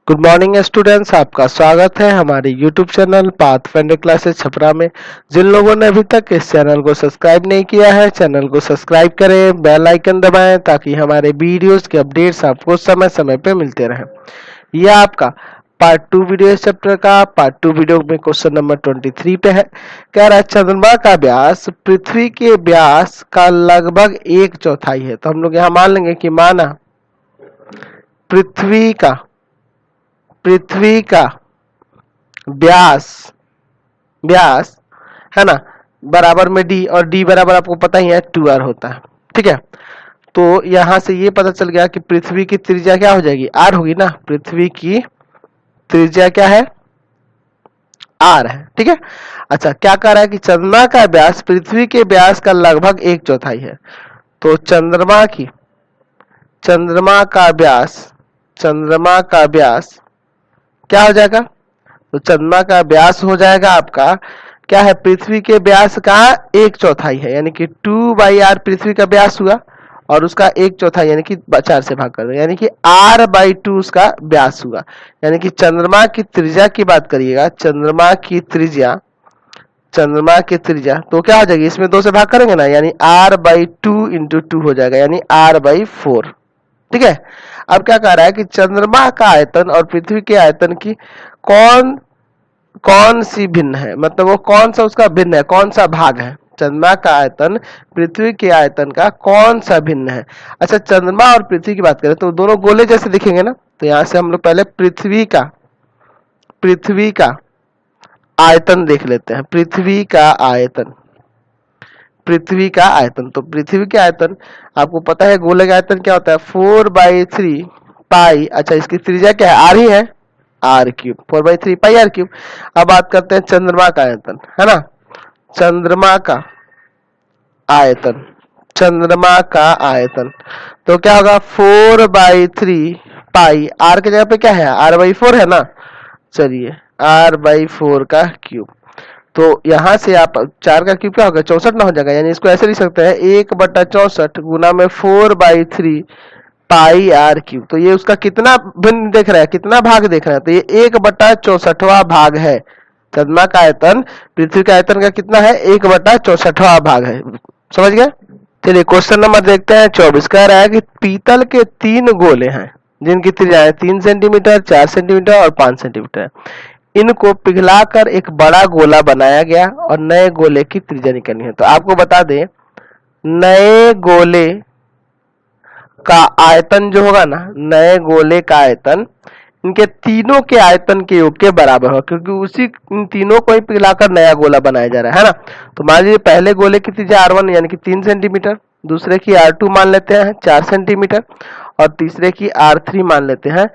Good morning students, आपका स्वागत है हमारे YouTube channel pathfinder classes Chhapra में। जिन लोगों ने अभी तक इस चैनल को सब्सक्राइब नहीं किया है, चैनल को सब्सक्राइब करें, बेल आइकन दबाएं ताकि हमारे वीडियोस के अपडेट्स आपको समय समय पे मिलते रहें। यह आपका पार्ट 2 वीडियो इस चैप्टर का। पार्ट 2 वीडियो में क्वेश्चन नंबर 23 पे है। कह रहा है चंद्रमा का व्यास पृथ्वी के व्यास का लगभग 1/4 है। तो हम लोग यहाँ मान लेंगे कि माना पृथ्वी का व्यास व्यास है ना, बराबर में डी, और डी बराबर आपको पता ही है 2r होता है। ठीक है, तो यहां से ये पता चल गया कि पृथ्वी की त्रिज्या क्या हो जाएगी, r होगी ना। पृथ्वी की त्रिज्या क्या है, r है। ठीक है, अच्छा क्या कह रहा है कि चंद्रमा का व्यास पृथ्वी के व्यास का लगभग 1/4 है। तो चंद्रमा का व्यास क्या हो जाएगा, तो चंद्रमा का व्यास हो जाएगा आपका क्या है, पृथ्वी के व्यास का 1/4 है, यानी कि 2/r पृथ्वी का व्यास हुआ और उसका 1/4 यानी कि 4 से भाग कर दो, यानी कि r/2 उसका व्यास हुआ। यानी कि चंद्रमा की त्रिज्या की बात करिएगा, चंद्रमा की त्रिज्या तो क्या हो जाएगी, इसमें 2 से भाग करेंगे ना, यानी r/2 × 2 हो जाएगा, यानी r/4। ठीक है, अब क्या कह रहा है कि चंद्रमा का आयतन और पृथ्वी के आयतन की कौन सी भिन्न है, मतलब वो कौन सा उसका भिन्न है, कौन सा भाग है। चंद्रमा का आयतन पृथ्वी के आयतन का कौन सा भिन्न है। अच्छा, चंद्रमा और पृथ्वी की बात करें तो दोनों गोले जैसे दिखेंगे ना। तो यहां से हम लोग पहले पृथ्वी का आयतन देख लेते हैं। पृथ्वी का आयतन, तो पृथ्वी के आयतन आपको पता है, गोले का आयतन क्या होता है, 4/3 पाई। अच्छा, इसकी त्रिज्या क्या है, r ही है, r3, 4/3 पाई r3। अब बात करते हैं चंद्रमा का आयतन, है ना। चंद्रमा का आयतन तो क्या होगा, 4/3 पाई, r की जगह पे क्या है, r/4 है ना। चलिए, r/4 का क्यूब। तो यहां से आप 4 का क्यूब क्या होगा, 64 ना हो जाएगा। यानी इसको ऐसे लिख सकते हैं, 1/64 गुना में 4/3 पाई r3। तो ये उसका कितना भिन्न देख रहा है, कितना भाग देख रहा है, तो ये 1/64वां भाग है। चंद्रमा का आयतन पृथ्वी के आयतन का कितना है, 1/64वां भाग है। समझ गए। चलिए क्वेश्चन नंबर देखते हैं 24। कह रहा है कि पीतल के 3 गोले हैं जिनकी त्रिज्या 3 सेंटीमीटर, 4 सेंटीमीटर और 5 सेंटीमीटर। इनको पिघलाकर एक बड़ा गोला बनाया गया और नए गोले की त्रिज्या निकालनी है। तो आपको बता दें, नए गोले का आयतन जो होगा ना, नए गोले का आयतन इनके तीनों के आयतन के योग के बराबर हो, क्योंकि उसी इन तीनों को ही पिघलाकर नया गोला बनाया जा रहा है ना। तो मान लीजिए पहले गोले की त्रिज्या r1 यानी कि 3 सेंटीमीटर, दूसरे की r2 मान लेते हैं 4 सेंटीमीटर और तीसरे की r3 मान लेते हैं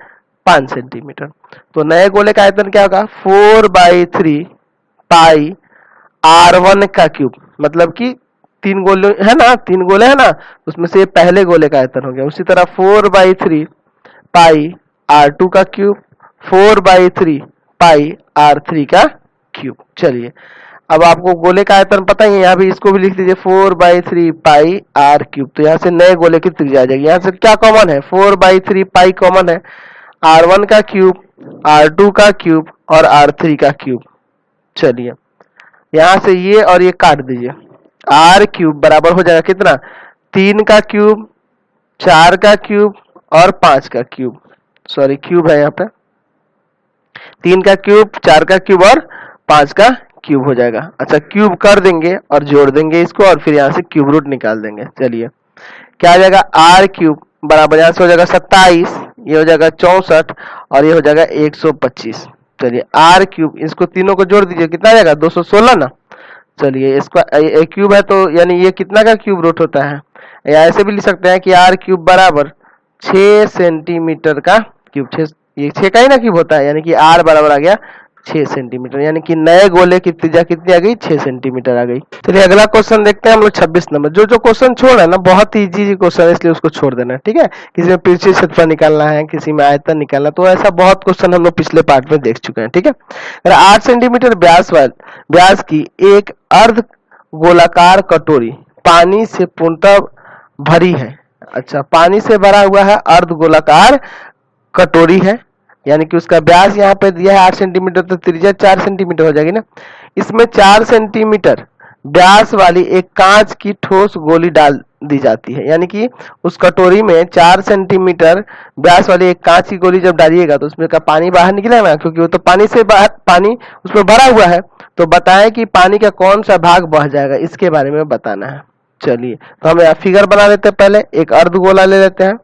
5 सेंटीमीटर। तो नए गोले का आयतन क्या होगा, 4/3 पाई r1 का क्यूब, मतलब कि 3 गोले है ना, 3 गोले है ना, उसमें से पहले गोले का आयतन हो गया। उसी तरह 4/3 पाई r2 का क्यूब, 4/3 पाई r3 का क्यूब। चलिए, अब आपको गोले का आयतन पता ही है, यहाँ भी इसको भी लिख दीजिए 4/3 पाई r3। तो यहाँ से नए गोले की त्रिज्या आ जाएगी। यहाँ से क्या कॉमन है, 4/3 पाई कॉमन है, r1 का क्यूब, r2 का क्यूब और r3 का क्यूब। चलिए, यहाँ से ये और ये काट दीजिए, r3 बराबर हो जाएगा कितना, 3 का क्यूब, 4 का क्यूब और 5 का क्यूब। सॉरी, क्यूब है यहाँ पे, 3 का क्यूब, 4 का क्यूब और 5 का क्यूब हो जाएगा। अच्छा, क्यूब कर देंगे और जोड़ देंगे इसको और फिर यहाँ से क्यूब रूट निकाल देंगे। चलिए, क्या आ जाएगा, r3 बराबर यहाँ से हो जाएगा 27, ये हो जाएगा 64 और ये हो जाएगा 125। चलिए, r3 इसको तीनों को जोड़ दीजिए, कितना आ जाएगा, 216 ना। चलिए, इसका क्यूब है तो यानी ये कितना का क्यूब रूट होता है, या ऐसे भी लिख सकते हैं कि r3 बराबर 6 सेंटीमीटर का क्यूब। 6, ये 6 का ही ना क्यूब होता है, यानी कि r बराबर आ गया 6 सेंटीमीटर, यानी कि नए गोले की त्रिज्या कितनी आ गई, 6 सेंटीमीटर आ गई। चलिए अगला क्वेश्चन देखते हैं हम लोग 26 नंबर। जो क्वेश्चन छोड़ रहे हैं ना, बहुत ही इजी क्वेश्चन है, इसलिए उसको छोड़ देना है। ठीक है, किसी में पृथ्वी क्षेत्रफल निकालना है, किसी में आयतन निकालना, तो ऐसा बहुत क्वेश्चन हम लोग पिछले पार्ट में देख चुके हैं। ठीक है, 8 सेंटीमीटर व्यास की एक अर्ध गोलाकार कटोरी पानी से पूर्णतः भरी है। अच्छा, पानी से भरा हुआ है अर्ध गोलाकार कटोरी है, यानी कि उसका व्यास यहाँ पे दिया है 8 सेंटीमीटर, तो त्रिज्या 4 सेंटीमीटर हो जाएगी ना। इसमें 4 सेंटीमीटर व्यास वाली एक कांच की ठोस गोली डाल दी जाती है, यानी कि उस कटोरी में 4 सेंटीमीटर व्यास वाली एक कांच की गोली जब डालिएगा तो उसमें का पानी बाहर निकलेगा, क्योंकि वो तो पानी से बाहर, पानी उसमें भरा हुआ है। तो बताएं कि पानी का कौन सा भाग बह जाएगा, इसके बारे में बताना है। चलिए तो हम यहाँ फिगर बना लेते हैं। पहले एक अर्धगोला ले लेते हैं।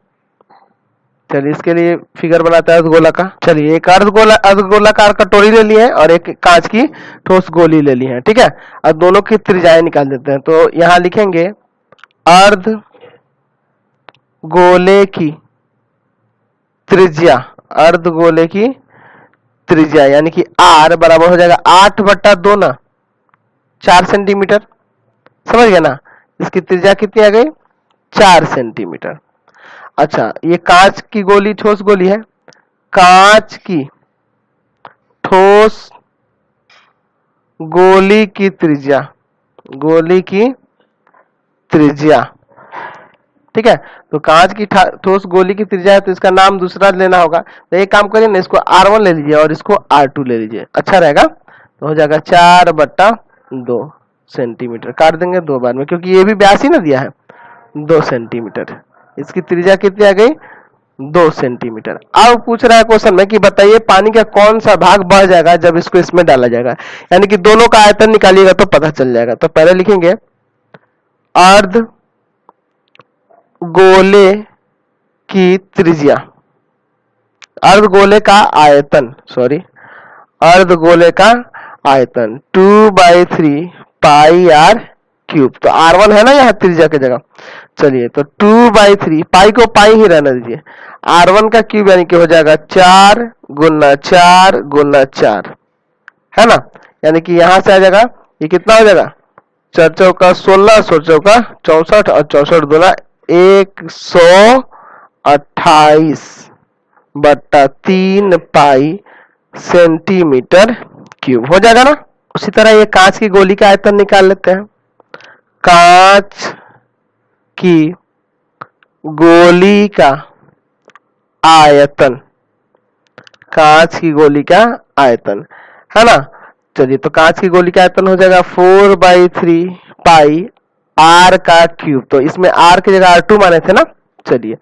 चलिए इसके लिए फिगर बनाते हैं अर्धगोला का। चलिए एक अर्धगोलाकार कटोरी ले ली है और एक कांच की ठोस गोली ले ली है, ठीक है। अब दोनों की त्रिज्याएं निकाल देते हैं। तो यहाँ लिखेंगे अर्ध गोले की त्रिज्या, अर्धगोले की त्रिज्या यानी कि R बराबर हो जाएगा 8/2 ना, 4 सेंटीमीटर, समझ गए ना। इसकी त्रिज्या कितनी आ गई, 4 सेंटीमीटर। अच्छा ये कांच की गोली ठोस गोली है, कांच की ठोस गोली की त्रिज्या, गोली की त्रिज्या, ठीक है। तो कांच की ठोस गोली की त्रिज्या है तो इसका नाम दूसरा लेना होगा। तो एक काम करिए ना, इसको R1 ले लीजिए और इसको R2 ले लीजिए, अच्छा रहेगा। तो हो जाएगा 4/2 सेंटीमीटर। काट देंगे 2 बार में, क्योंकि ये भी व्यास ही ना दिया है 2 सेंटीमीटर। इसकी त्रिज्या कितनी आ गई, 2 सेंटीमीटर। अब पूछ रहा है क्वेश्चन में कि बताइए पानी का कौन सा भाग बढ़ जाएगा जब इसको इसमें डाला जाएगा, यानी कि दोनों का आयतन निकालिएगा तो पता चल जाएगा। तो पहले लिखेंगे अर्ध गोले की त्रिज्या, अर्धगोले का आयतन, सॉरी अर्धगोले का आयतन 2/3 पाई R क्यूब। तो R1 है ना यहाँ त्रिज्या की जगह। चलिए तो 2/3, पाई को पाई ही रहने दीजिए, R1 का क्यूब यानी कि हो जाएगा 4 गुना 4 गुना 4, है ना। यानी कि यहां से आ जाएगा, ये कितना हो जाएगा, 4 चौका 16, 16 चौका 64 और 64 दूना 128/3 पाई सेंटीमीटर क्यूब हो जाएगा ना। उसी तरह ये कांच की गोली का आयतन निकाल लेते हैं। कांच की गोली का आयतन, कांच की गोली का आयतन, है ना। चलिए तो कांच की गोली का आयतन हो जाएगा 4/3 पाई R का क्यूब। तो इसमें R की जगह R2 माने थे ना। चलिए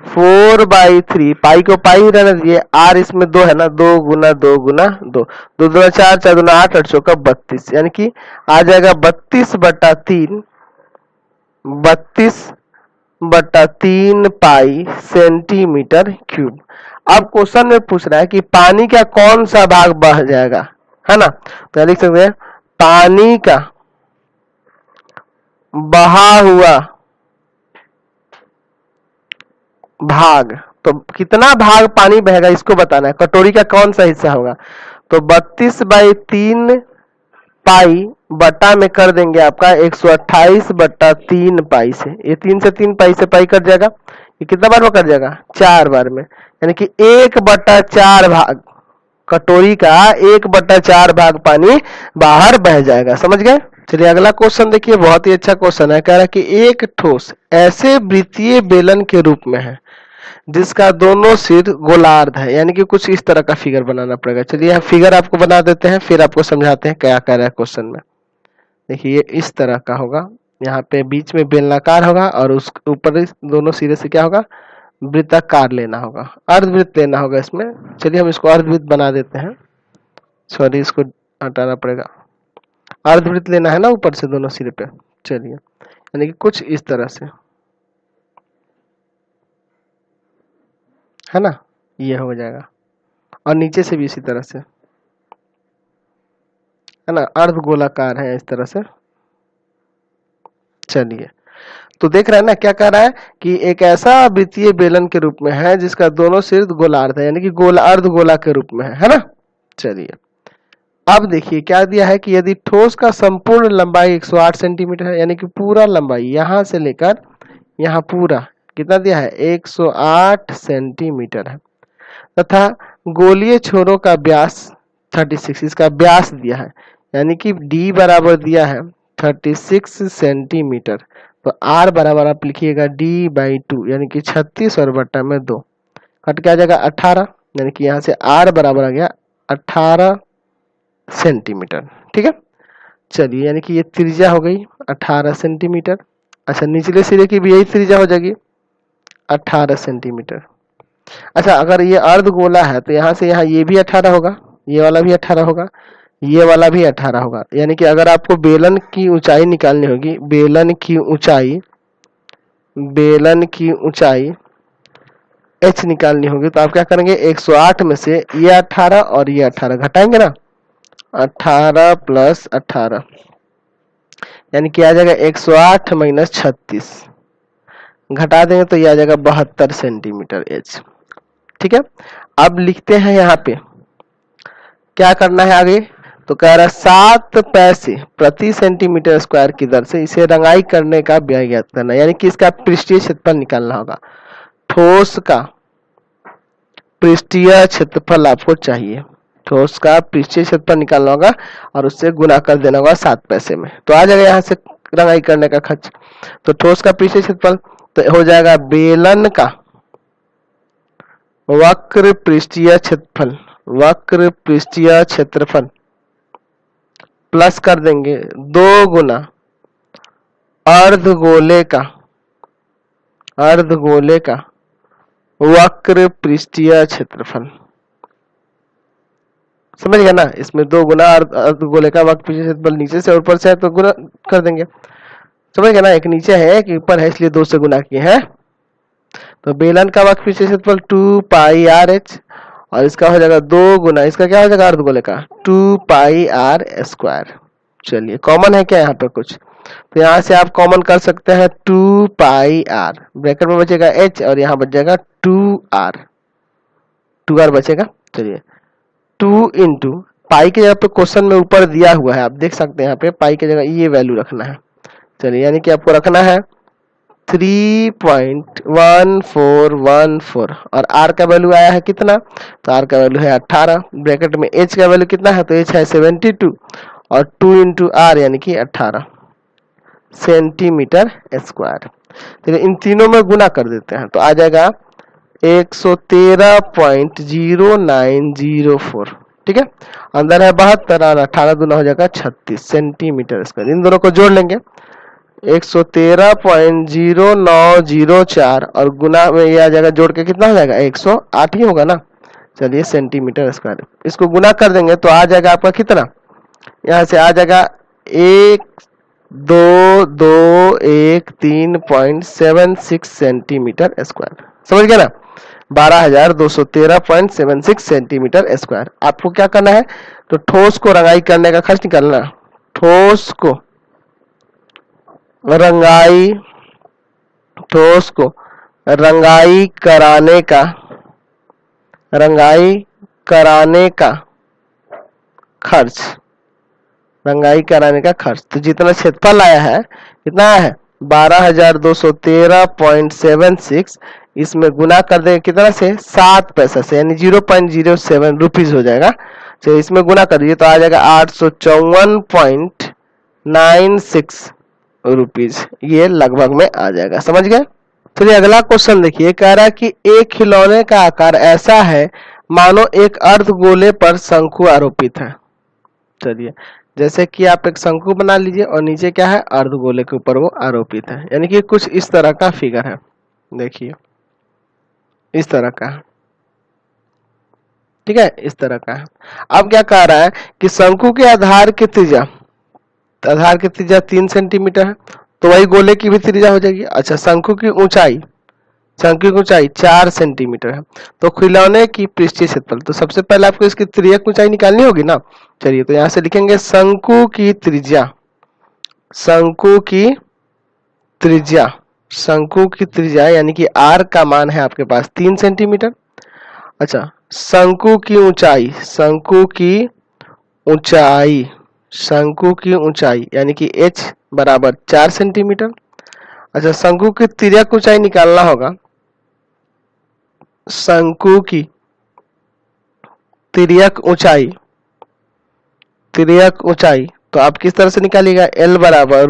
4/3, पाई को पाई ही रहने दीजिए, R इसमें 2 है ना, 2 गुना 2 गुना 2, 2 दूना 4, 4 दूना 8, 8 चौका 32, यानी कि आ जाएगा 32/3, 32/3 पाई सेंटीमीटर क्यूब। अब क्वेश्चन में पूछ रहा है कि पानी का कौन सा भाग बह जाएगा, है ना। तो लिख सकते हैं पानी का बहा हुआ भाग। तो कितना भाग पानी बहेगा इसको बताना है, कटोरी का कौन सा हिस्सा होगा। तो 32/3 पाई बटा में कर देंगे आपका 128/3 पाई से, ये 3 से 3 पाई से पाई कट जाएगा। ये कितना बार में कट जाएगा, 4 बार में, यानी कि 1/4 भाग, कटोरी का 1/4 भाग पानी बाहर बह जाएगा, समझ गए। चलिए अगला क्वेश्चन देखिए, बहुत ही अच्छा क्वेश्चन है। कह रहा है कि एक ठोस ऐसे वृत्तीय बेलन के रूप में है जिसका दोनों सिर गोलार्ध है, यानी कि कुछ इस तरह का फिगर बनाना पड़ेगा। चलिए हम फिगर आपको बना देते हैं, फिर आपको समझाते हैं क्या कह रहा है क्वेश्चन में। देखिए ये इस तरह का होगा, यहाँ पे बीच में बेलनाकार होगा और उस ऊपर दोनों सिरे से क्या होगा, वृत्ताकार लेना होगा, अर्धवृत्त लेना होगा इसमें। चलिए हम इसको अर्धवृत्त बना देते हैं, सॉरी इसको हटाना पड़ेगा, अर्धवृत्त लेना है ना ऊपर से दोनों सिरे पे। चलिए यानी कि कुछ इस तरह से, है ना, ये हो जाएगा। और नीचे से भी इसी तरह से, है ना, अर्धगोलाकार है इस तरह से। चलिए तो देख रहे हैं ना क्या कह रहा है कि एक ऐसा वृत्तीय बेलन के रूप में है जिसका दोनों सिर गोलार्ध है, यानी कि गोला, अर्धगोला के रूप में है ना। चलिए अब देखिए क्या दिया है कि यदि ठोस का संपूर्ण लंबाई 108 सेंटीमीटर है, यानी कि पूरा लंबाई यहां से लेकर यहां पूरा कितना दिया है, 108 सेंटीमीटर है, तथा गोलीय छोरों का व्यास 36, इसका व्यास दिया है, यानी कि d बराबर दिया है 36 सेंटीमीटर। तो r बराबर आप लिखिएगा d/2, यानी कि 36 और बट्टा में 2, कट के आ जाएगा 18। यानी कि यहाँ से r बराबर आ गया 18 सेंटीमीटर। ठीक है, चलिए यानी कि ये त्रिज्या हो गई 18 सेंटीमीटर। अच्छा, निचले सिरे की भी यही त्रिज्या हो जाएगी 18 सेंटीमीटर। अच्छा, अगर ये अर्धगोला है तो यहाँ से यहाँ ये भी 18 होगा, ये वाला भी 18 होगा, ये वाला भी 18 होगा। यानी कि अगर आपको बेलन की ऊंचाई निकालनी होगी, बेलन की ऊंचाई h निकालनी होगी, तो आप क्या करेंगे, 108 में से ये 18 और ये 18 घटाएंगे ना, 18 प्लस 18 यानी कि आ जाएगा 108 माइनस 36, घटा देंगे तो ये आ जाएगा 72 सेंटीमीटर h। ठीक है, अब लिखते हैं यहाँ पे क्या करना है आगे, तो कह रहा है 7 पैसे प्रति सेंटीमीटर स्क्वायर की दर से इसे रंगाई करने का व्यय ज्ञात करना, यानी कि इसका पृष्ठीय क्षेत्रफल निकालना होगा। ठोस का पृष्ठीय क्षेत्रफल आपको चाहिए, ठोस का पृष्ठीय क्षेत्रफल निकालना होगा और उससे गुना कर देना होगा 7 पैसे में, तो आ जाएगा यहाँ से रंगाई करने का खर्च। तो ठोस का पृष्ठीय क्षेत्रफल तो हो जाएगा बेलन का वक्र पृष्ठीय क्षेत्रफल प्लस कर देंगे 2 गुना अर्धगोले का वक्र पृष्ठीय क्षेत्रफल। समझ गया ना, इसमें 2 गुना अर्धगोले का वक्र पृष्ठीय क्षेत्रफल नीचे से ऊपर से है तो गुना कर देंगे। समझ गया ना, एक नीचे है एक ऊपर है इसलिए 2 से गुना किए हैं। तो बेलन का वक्र पृष्ठीय क्षेत्रफल 2 पाई आर एच और इसका हो जाएगा 2 गुना इसका क्या हो जाएगा अर्धगोले का 2 पाई आर स्क्वायर। चलिए कॉमन है क्या यहाँ पे कुछ, तो यहाँ से आप कॉमन कर सकते हैं 2 पाई आर, ब्रैकेट में बचेगा h और यहाँ बच जाएगा 2r बचेगा। चलिए 2 इंटू पाई के जगह पे क्वेश्चन में ऊपर दिया हुआ है, आप देख सकते हैं यहाँ पे पाई की जगह ये वैल्यू रखना है। चलिए यानी कि आपको रखना है 3.1414 और r का वैल्यू आया है कितना, तो r का वैल्यू है 18, ब्रैकेट में h का वैल्यू कितना है, तो h है 72 और 2 इंटू आर यानी कि 18 सेंटीमीटर स्क्वायर। चलिए इन तीनों में गुना कर देते हैं तो आ जाएगा 113.0904। ठीक है, अंदर है 72 और 18 दूना हो जाएगा 36 सेंटीमीटर स्क्वायर। इन दोनों को जोड़ लेंगे 113.0904 और गुना में ये आ जाएगा, जोड़ के कितना हो जाएगा 108 ही होगा ना। चलिए सेंटीमीटर स्क्वायर, इसको गुना कर देंगे तो आ जाएगा आपका कितना, यहाँ से आ जाएगा 12213.76 सेंटीमीटर स्क्वायर। समझ गया ना, 12,213.76 सेंटीमीटर स्क्वायर। आपको क्या करना है, तो ठोस को रंगाई करने का खर्च निकालना, ठोस को रंगाई कराने का खर्च, तो जितना क्षेत्रफल आया है कितना आया है 12,213.76, इसमें गुना कर देंगे कितना से 7 पैसा से, यानी 0.07 रुपीज हो जाएगा। तो इसमें गुना कर दीजिए तो आ जाएगा 854.96 रुपीज, ये लगभग में आ जाएगा। समझ गए। चलिए अगला क्वेश्चन देखिए, कह रहा है कि एक खिलौने का आकार ऐसा है मानो एक अर्धगोले पर शंकु आरोपित है। चलिए जैसे कि आप एक शंकु बना लीजिए और नीचे क्या है अर्धगोले के ऊपर वो आरोपित है, यानी कि कुछ इस तरह का फिगर है, देखिए इस तरह का, ठीक है इस तरह का है। अब क्या कह रहा है कि शंकु के आधार की त्रिज्या 3 सेंटीमीटर है, तो वही गोले की भी त्रिज्या हो जाएगी। अच्छा, शंकु की ऊंचाई 4 सेंटीमीटर है, तो खिलौने की पृष्ठीय क्षेत्रफल, तो सबसे पहले आपको इसकी त्रिज्यक ऊंचाई निकालनी होगी ना। चलिए तो यहां से लिखेंगे शंकु की त्रिज्या यानी कि r का मान है आपके पास 3 सेंटीमीटर। अच्छा, शंकु की ऊंचाई यानी कि h बराबर 4 सेंटीमीटर। अच्छा, शंकु की तिर्यक ऊंचाई निकालना होगा, शंकु की तिर्यक ऊंचाई तो आप किस तरह से निकालिएगा, L बराबर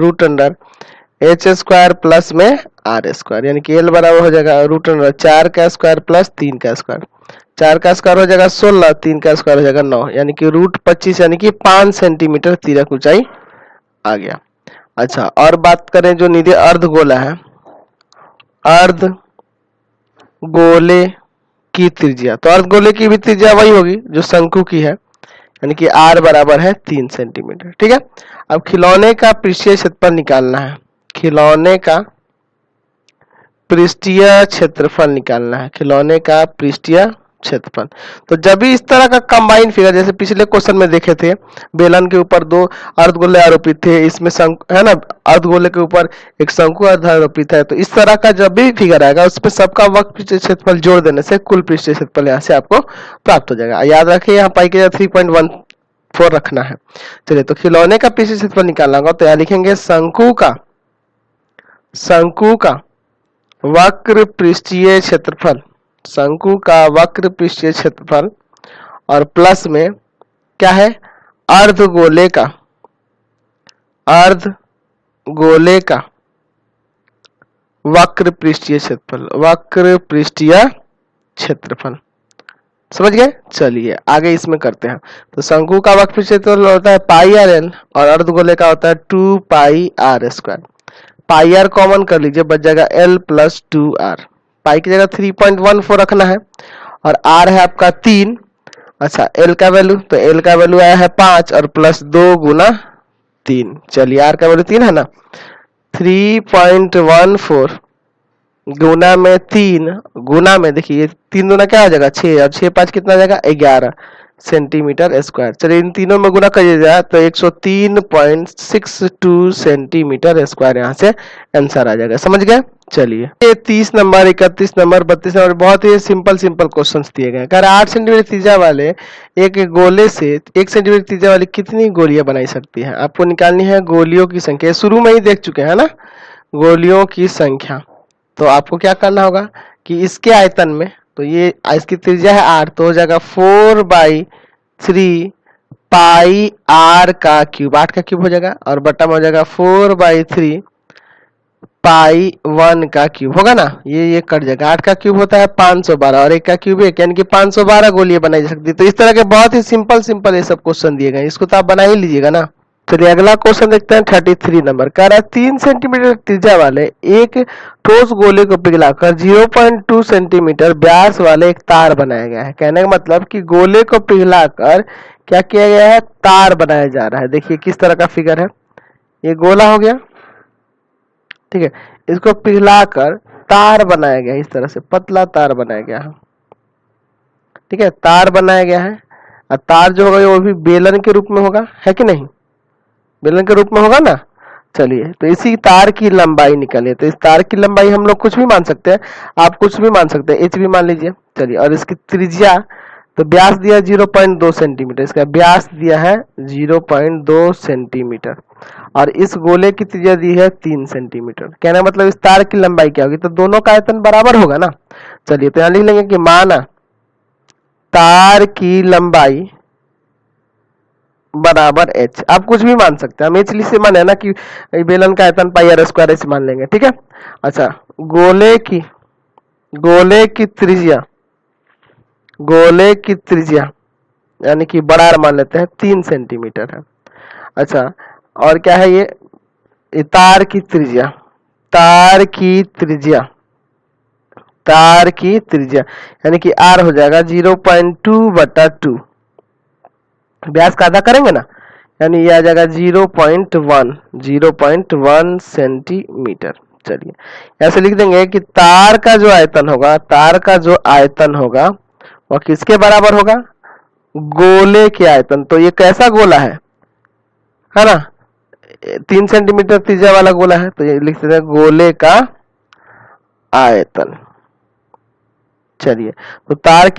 √h² प्लस में r², यानी कि L बराबर हो जाएगा √4 का स्क्वायर प्लस 3 का स्क्वायर। 4 का स्क्वायर हो जाएगा 16, 3 का स्क्वायर हो जाएगा 9, यानी कि रूट 25 यानी कि 5 सेंटीमीटर तिरक ऊंचाई आ गया। अच्छा, और बात करें जो नीचे अर्धगोला है, अर्धगोले की त्रिज्या, तो अर्धगोले की भी त्रिज्या वही होगी जो शंकु की है, यानी कि r बराबर है 3 सेंटीमीटर। ठीक है, अब खिलौने का पृष्ठीय क्षेत्रफल निकालना है, खिलौने का पृष्ठीय क्षेत्रफल निकालना है, खिलौने का पृष्ठीय क्षेत्रफल। तो जब भी इस तरह का कंबाइन फिगर, जैसे पिछले क्वेश्चन में देखे थे, बेलन के ऊपर 2 अर्धगोले आरोपित थे, इसमें शंकु है ना, अर्धगोले के ऊपर एक शंकु आरोपित है, तो इस तरह का जब भी फिगर आएगा उसमें सबका वक्र पृष्ठीय क्षेत्रफल जोड़ देने से कुल पृष्ठीय क्षेत्रफल यहाँ से आपको प्राप्त हो जाएगा। याद रखिए यहाँ पाई के 3.14 रखना है। चलिए, तो खिलौने का पृष्ठीय क्षेत्रफल निकालना होगा, तो यहाँ लिखेंगे शंकु का वक्र पृष्ठीय क्षेत्रफल, शंकु का वक्र पृष्ठीय क्षेत्रफल, और प्लस में क्या है, अर्धगोले का वक्र पृष्ठीय क्षेत्रफल, वक्र पृष्ठीय क्षेत्रफल। समझ गए? चलिए आगे इसमें करते हैं। तो शंकु का वक्र पृष्ठीय क्षेत्रफल होता है पाई आर एल, और अर्धगोले का होता है 2 pi R square. Pi R common कर लीजिए, बच जाएगा एल प्लस 2r। पाई की जगह 3.14 रखना है, और r है आपका 3। अच्छा, l का वैल्यू, तो l का वैल्यू आया है 5 और प्लस 2 गुना 3। चलिए, r का वैल्यू 3 है ना, 3.14 गुना में 3 गुना में, देखिए 3 गुना क्या हो जाएगा 6, और 6 5 कितना आ जाएगा 11 सेंटीमीटर स्क्वायर। चलिए इन तीनों में गुना करिएगा तो 103.62 सेंटीमीटर स्क्वायर यहाँ से आंसर आ जाएगा। समझ गए? चलिए, ये 30 नंबर, 31 नंबर, 32 नंबर बहुत ही सिंपल क्वेश्चंस दिए गए। कह रहा 8 सेंटीमीटर त्रिज्या वाले एक गोले से 1 सेंटीमीटर त्रिज्या वाली कितनी गोलियां बनाई सकती है? आपको निकालनी है गोलियों की संख्या। शुरू में ही देख चुके हैं ना गोलियों की संख्या। तो आपको क्या करना होगा कि इसके आयतन में, तो ये इसकी त्रिज्या है 8, तो हो जाएगा 4/3 पाई r का क्यूब, 8 का क्यूब हो जाएगा, और बटा में हो जाएगा 4/3 पाई 1 का क्यूब होगा ना, ये कट जाएगा। 8 का क्यूब होता है 512, और 1 का क्यूब 1, यानी कि 512 गोलियां बनाई जा सकती है। तो इस तरह के बहुत ही सिंपल ये सब क्वेश्चन दिए गए, इसको तो आप बना ही लीजिएगा ना। चलिए अगला क्वेश्चन देखते हैं 33 नंबर। कह रहा है 3 सेंटीमीटर त्रिज्या वाले एक ठोस गोले को पिघलाकर 0.2 सेंटीमीटर व्यास वाले एक तार बनाया गया है। कहने का मतलब कि गोले को पिघलाकर क्या किया गया है, तार बनाया जा रहा है। देखिए किस तरह का फिगर है, ये गोला हो गया, ठीक है, इसको पिघलाकर तार बनाया गया है, इस तरह से पतला तार बनाया गया है। ठीक है, तार बनाया गया है, और तार जो होगा वो भी बेलन के रूप में होगा, है कि नहीं, बेलन के रूप में होगा ना। चलिए, तो इसी तार की लंबाई निकालिए। तो इस तार की लंबाई हम लोग कुछ भी मान सकते हैं, आप कुछ भी मान सकते हैं, एच भी मान लीजिए। चलिए, और इसकी त्रिज्या, तो व्यास दिया 0.2 सेंटीमीटर, इसका व्यास दिया है 0.2 सेंटीमीटर, और इस गोले की त्रिज्या दी है 3 सेंटीमीटर। कहना मतलब इस तार की लंबाई क्या होगी, तो दोनों का आयतन बराबर होगा ना। चलिए, तो यहाँ लिख लेंगे कि माना तार की लंबाई बराबर h। आप कुछ भी मान सकते हैं, हम h से मान है ना कि बेलन का आयतन पाई r स्क्वायर ऐसे मान लेंगे। ठीक है, अच्छा, गोले की त्रिज्या यानी कि बड़ा r मान लेते हैं 3 सेंटीमीटर है। अच्छा, और क्या है ये तार की त्रिज्या यानी कि r हो जाएगा 0.2/2, व्यास का आधा करेंगे ना, यानी ये आ जाएगा 0.1 सेंटीमीटर। चलिए ऐसे लिख देंगे कि तार का जो आयतन होगा वह किसके बराबर होगा, गोले के आयतन। तो ये कैसा गोला है ना, 3 सेंटीमीटर त्रिज्या वाला गोला है, तो ये लिख देते हैं गोले का आयतन। चलिए, तो तार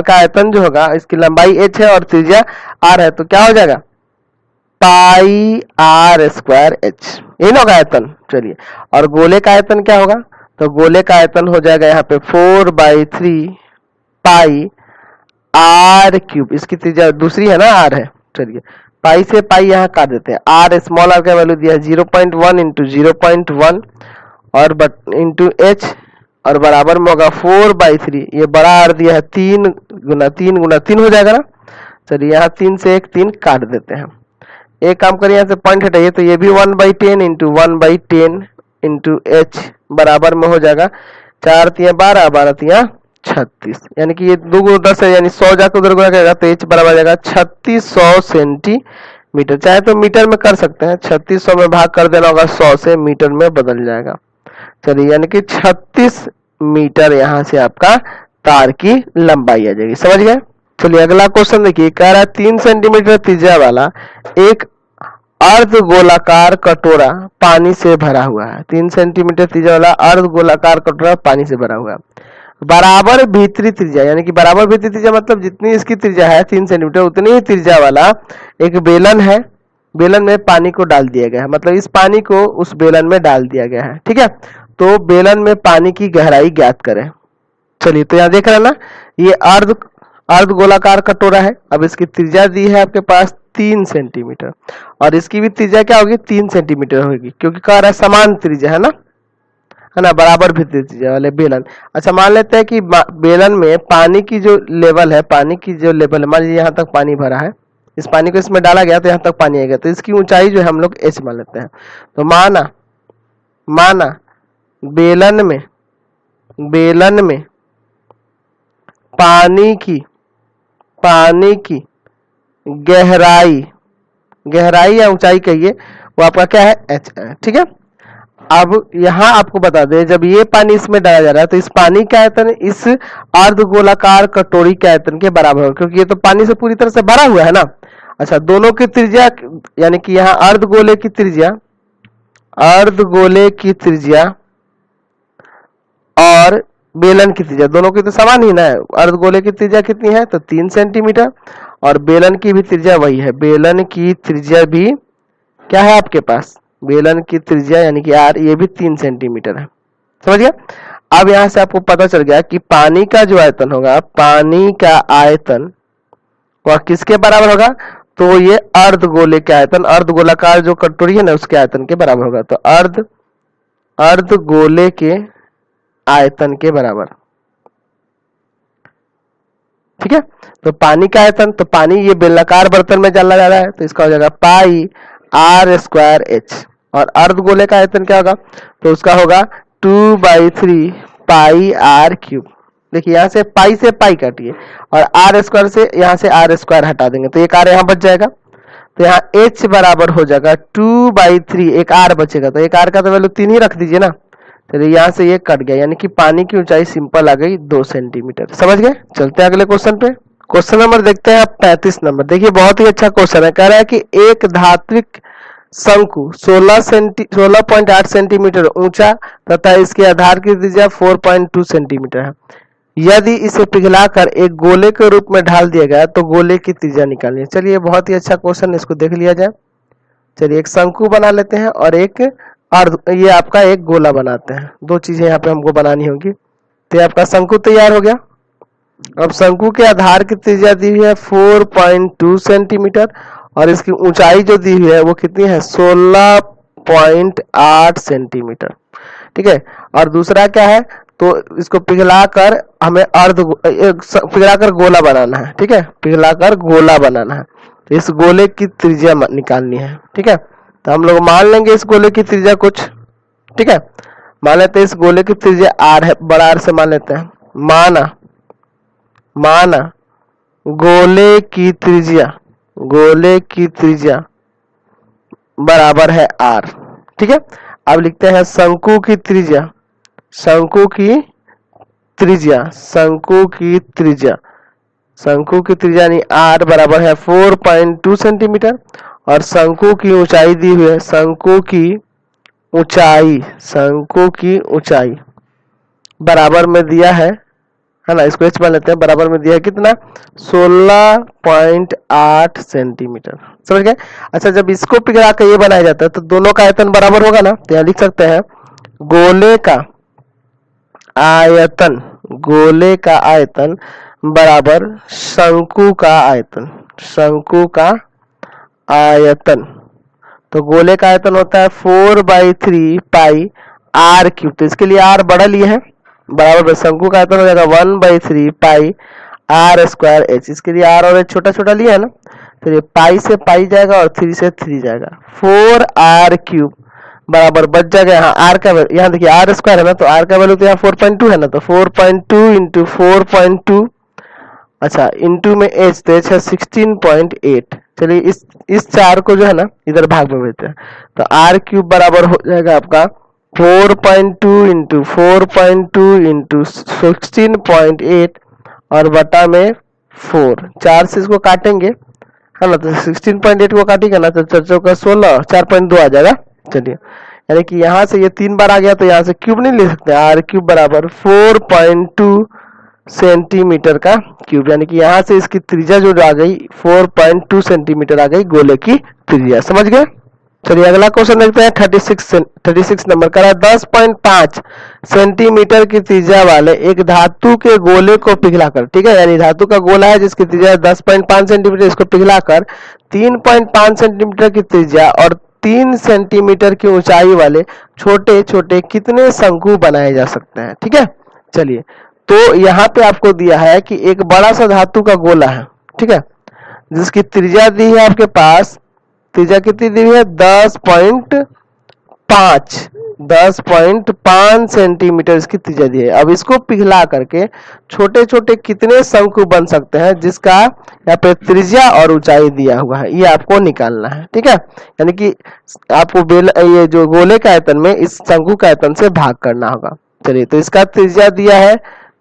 का आयतन जो होगा, इसकी लंबाई h है और त्रिज्या r है, तो क्या हो जाएगा पाई r स्क्वायर h, यही ना होगा आयतन। चलिए, और गोले का आयतन क्या होगा, तो गोले का आयतन हो जाएगा यहाँ पे 4/3 पाई r क्यूब, इसकी त्रिज्या दूसरी है ना r है। चलिए, पाई से पाई यहाँ काट देते हैं, r स्मॉल r का वैल्यू दिया है 0.1 इंटू 0.1 और इंटू h और बराबर में होगा 4/3। ये बड़ा आर दिया है 3 गुना 3 गुना 3 हो जाएगा ना। चलिए यहाँ 3 से एक 3 काट देते हैं। एक काम करिए, यहाँ से पॉइंट हटाइए, तो ये भी 1/10 इंटू 1/10 इंटू h बराबर में हो जाएगा 4 तिया 12 12 तिया 36, यानी कि ये 2 गुना 10 है, यानी 100 जाकर उधर गुना करेगा तो h बराबर आ जाएगा 3600 सेंटीमीटर। चाहे तो मीटर में कर सकते हैं, 3600 में भाग कर देना होगा 100 से, मीटर में बदल जाएगा। चलिए यानी कि 36 मीटर यहाँ से आपका तार की लंबाई आ जाएगी। समझ गए। चलिए अगला क्वेश्चन देखिए, कह रहा है 3 सेंटीमीटर त्रिज्या वाला एक अर्ध गोलाकार कटोरा पानी से भरा हुआ है। 3 सेंटीमीटर त्रिज्या वाला अर्ध गोलाकार कटोरा पानी से भरा हुआ है। बराबर भीतरी त्रिज्या, यानी कि बराबर भीतरी त्रिज्या मतलब जितनी इसकी त्रिज्या है 3 सेंटीमीटर उतनी ही त्रिज्या वाला एक बेलन है। बेलन में पानी को डाल दिया गया है, मतलब इस पानी को उस बेलन में डाल दिया गया है। ठीक है, तो बेलन में पानी की गहराई ज्ञात करें। चलिए तो यहाँ देख रहे हैं ना, ये अर्ध गोलाकार कटोरा है। अब इसकी त्रिज्या दी है आपके पास 3 सेंटीमीटर और इसकी भी त्रिज्या क्या होगी 3 सेंटीमीटर होगी, क्योंकि कह रहा है समान त्रिज्या है ना, बराबर भीतरी त्रिज्या वाले बेलन। अच्छा मान लेते हैं कि बेलन में पानी की जो लेवल है, मान लीजिए यहाँ तक पानी भरा है, इस पानी को इसमें डाला गया तो यहाँ तक पानी आएगा, तो इसकी ऊंचाई जो है हम लोग h मान लेते हैं। तो माना बेलन में पानी की गहराई या ऊंचाई कहिए, वो आपका क्या है h है। ठीक है, अब यहाँ आपको बता दें, जब ये पानी इसमें डाला जा रहा है तो इस पानी का आयतन इस अर्ध गोलाकार कटोरी के आयतन के बराबर होगा, क्योंकि ये तो पानी से पूरी तरह से भरा हुआ है ना। अच्छा, दोनों की त्रिज्या, यानी कि यहाँ अर्ध गोले की त्रिज्या और बेलन की त्रिज्या दोनों की तो समान ही ना है। अर्ध गोले की त्रिज्या कितनी है तो 3 सेंटीमीटर और बेलन की भी त्रिज्या वही है। बेलन की त्रिज्या भी क्या है आपके पास, बेलन की त्रिज्या यानी कि r, ये भी 3 सेंटीमीटर है। समझ गया। अब यहां से आपको पता चल गया कि पानी का जो आयतन होगा, पानी का आयतन वह किसके बराबर होगा, तो ये अर्ध गोले के आयतन, अर्ध गोलाकार जो कटोरी है ना उसके आयतन के बराबर होगा। तो अर्ध गोले के आयतन के बराबर। ठीक है, तो पानी का आयतन, तो पानी ये बेलनाकार बर्तन में डाला जा रहा है तो इसका हो जाएगा पाई r²h, और अर्ध गोले का आयतन क्या होगा तो उसका होगा 2/3 पाई r³। देखिए यहाँ से पाई काटिए और r² से यहाँ से r² हटा देंगे तो एक r यहाँ बच जाएगा, तो यहाँ h बराबर हो जाएगा 2/3, एक r बचेगा, तो एक r का तो वैल्यू 3 ही रख दीजिए ना। चलिए यहाँ से ये कट गया, यानी कि पानी की ऊंचाई सिंपल आ गई 2 सेंटीमीटर। समझ गए। चलते हैं अगले क्वेश्चन पे। क्वेश्चन नंबर देखते हैं आप 35 नंबर। देखिए बहुत ही अच्छा क्वेश्चन है। कह रहा है कि एक धात्विक शंकु 16.8 सेंटीमीटर ऊंचा तथा इसके आधार की त्रिज्या 4.2 सेंटीमीटर है। यदि इसे पिघलाकर एक गोले के रूप में ढाल दिया गया तो गोले की त्रिज्या निकालनी है। चलिए बहुत ही अच्छा क्वेश्चन, इसको देख लिया जाए। चलिए एक शंकु बना लेते हैं और एक ये आपका एक गोला बनाते हैं। 2 चीजें यहाँ पे हमको बनानी होगी। तो आपका शंकु तैयार हो गया। अब शंकु के आधार की त्रिज्या दी हुई है 4.2 सेंटीमीटर और इसकी ऊंचाई जो दी हुई है वो कितनी है 16.8 सेंटीमीटर। ठीक है, और दूसरा क्या है तो इसको पिघलाकर हमें पिघलाकर गोला बनाना है। ठीक है, पिघलाकर गोला बनाना है, तो इस गोले की त्रिज्या निकालनी है। ठीक है, तो हम लोग मान लेंगे इस गोले की त्रिज्या कुछ। ठीक है, मान लेते हैं इस गोले की त्रिज्या r है, बड़ा R से मान लेते हैं। माना गोले की त्रिज्या बराबर है r। ठीक है, अब लिखते हैं शंकु की यानी r बराबर है 4.2 सेंटीमीटर और शंकु की ऊंचाई दी हुई है, शंकु की ऊंचाई बराबर में दिया है ना, इसको h मान लेते हैं, बराबर में दिया है कितना 16.8 सेंटीमीटर। समझ गए। अच्छा, जब इसको पिघला कर ये बनाया जाता है तो दोनों का आयतन बराबर होगा ना, तो यहाँ लिख सकते हैं गोले का आयतन बराबर शंकु का आयतन। तो गोले का आयतन होता है 4/3 पाई r³। तो इसके लिए r बड़ा लिए है, बराबर शंकु का आयतन हो जाएगा 1/3 पाई आर स्क्वायर एच। इसके लिए आर और एच छोटा छोटा लिया है ना, तो ये पाई से पाई जाएगा और 3 से 3 जाएगा, 4r³ बराबर बच जाएगा यहाँ आर का वैल्यू, यहाँ देखिए आर स्क्वायर है ना, तो आर का वैल्यू तो यहाँ 4.2 है ना, तो 4.2 इंटू 4.2, अच्छा इंटू में एच, तो एच है 16.8। चलिए इस 4 को जो है ना इधर भाग में भेजते हैं, तो r³ बराबर हो जाएगा आपका 4.2 इंटू 4.2 इंटू 16.8 और बटा में 4, 4 से इसको काटेंगे है ना, तो 16.8 को काटेंगे ना, तो 4 का 16, 4.2 आ जाएगा। चलिए यानी कि यहाँ से ये 3 बार आ गया, तो यहाँ से क्यूब नहीं ले सकते, r³ बराबर 4.2 सेंटीमीटर का क्यूब, यानी कि यहाँ से इसकी त्रिज्या जो आ गई 4.2 सेंटीमीटर आ गई गोले की त्रिज्या, समझ गए। चलिए अगला क्वेश्चन देखते हैं 36 नंबर का, 10.5 सेंटीमीटर की त्रिज्या वाले एक धातु के गोले को पिघलाकर, ठीक है, यानी धातु का गोला है जिसकी त्रिज्या 10.5 सेंटीमीटर, इसको पिघलाकर 3.5 सेंटीमीटर की त्रिज्या और 3 सेंटीमीटर की ऊंचाई वाले छोटे छोटे कितने शंकु बनाए जा सकते हैं, ठीक है। चलिए तो यहाँ पे आपको दिया है कि एक बड़ा सा धातु का गोला है, ठीक है, जिसकी त्रिज्या दी है आपके पास, त्रिज्या कितनी दी है 10.5 सेंटीमीटर इसकी त्रिज्या दी है। अब इसको पिघला करके छोटे छोटे कितने शंकु बन सकते हैं जिसका यहाँ पे त्रिज्या और ऊंचाई दिया हुआ है, ये आपको निकालना है, ठीक है। यानी कि आपको ये जो गोले का आयतन में इस शंकु का आयतन से भाग करना होगा। चलिए तो इसका त्रिज्या दिया है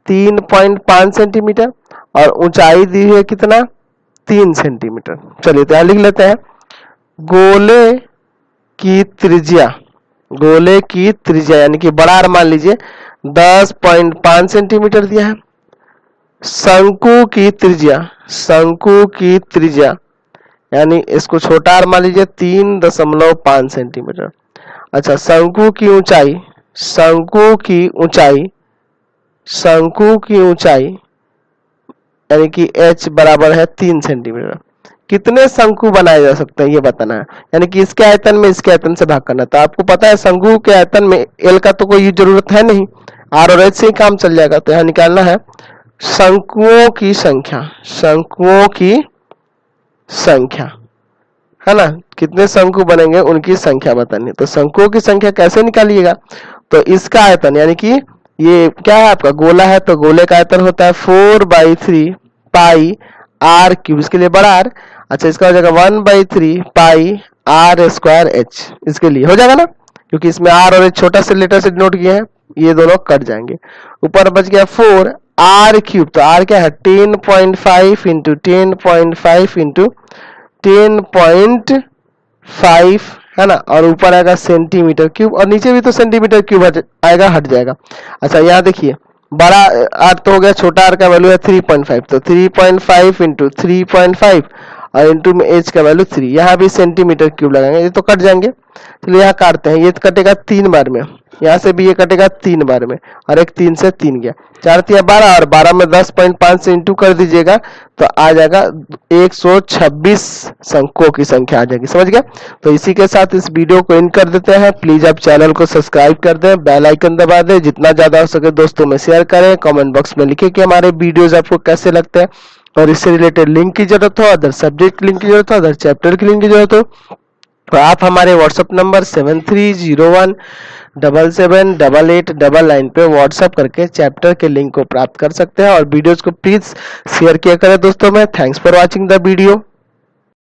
3.5 सेंटीमीटर और ऊंचाई दी है कितना 3 सेंटीमीटर। चलिए तो यहाँ लिख लेते हैं गोले की त्रिज्या यानी कि बड़ा आर मान लीजिए 10.5 सेंटीमीटर दिया है, शंकु की त्रिज्या यानी इसको छोटा आर मान लीजिए 3.5 सेंटीमीटर। अच्छा शंकु की ऊंचाई यानी कि h बराबर है 3 सेंटीमीटर। कितने शंकु बनाए जा सकते हैं ये बताना है, यानी कि इसके आयतन में इसके आयतन से भाग करना है। तो आपको पता है शंकु के आयतन में एल का तो कोई जरूरत है नहीं, आर और एच से ही काम चल जाएगा। तो यहाँ निकालना है शंकुओं की संख्या है ना, कितने शंकु बनेंगे उनकी संख्या बतानी है। तो शंकुओं की संख्या कैसे निकालिएगा, तो इसका आयतन यानी कि ये क्या है आपका गोला है, तो गोले का आयतन होता है 4/3 पाई r³, इसके लिए बड़ा आर, अच्छा इसका हो जाएगा 1/3 पाई आर स्क्वायर एच, इसके लिए हो जाएगा ना, क्योंकि इसमें आर और एच छोटा से लेटर से डिनोट किए हैं, ये दोनों कट जाएंगे। ऊपर बच गया 4 r³, तो r क्या है 10.5 इंटू 10.5 इंटू 10.5 है ना, और ऊपर आएगा सेंटीमीटर क्यूब और नीचे भी तो सेंटीमीटर क्यूब आएगा, हट जाएगा। अच्छा यहाँ देखिए बड़ा आर तो हो गया, छोटा आर का वैल्यू है 3.5, तो 3.5 इंटू 3.5 और इंटू में एच का वैल्यू 3, यहाँ भी सेंटीमीटर क्यूब लगाएंगे, ये तो कट जाएंगे। चलिए यहाँ काटते हैं, ये कटेगा 3 बार में, यहाँ से भी ये कटेगा 3 बार में और एक 3 से 3 गया, 4 3 12 और 12 में 10.5 से इंटू कर दीजिएगा तो आ जाएगा 126 शंकुओं की संख्या आ जाएगी, समझ गया। तो इसी के साथ इस वीडियो को एंड कर देते हैं। प्लीज आप चैनल को सब्सक्राइब कर दें, बेल आइकन दबा दें, जितना ज्यादा हो सके दोस्तों में शेयर करें, कमेंट बॉक्स में लिखें कि हमारे वीडियोज आपको कैसे लगते हैं और इससे रिलेटेड लिंक की जरूरत हो, अदर सब्जेक्ट लिंक की जरूरत हो, अदर चैप्टर की लिंक की जरूरत हो, तो आप हमारे व्हाट्सएप नंबर 7301778899 पे व्हाट्सएप करके चैप्टर के लिंक को प्राप्त कर सकते हैं और वीडियोस को प्लीज शेयर किया करें दोस्तों में। Thanks for watching the video.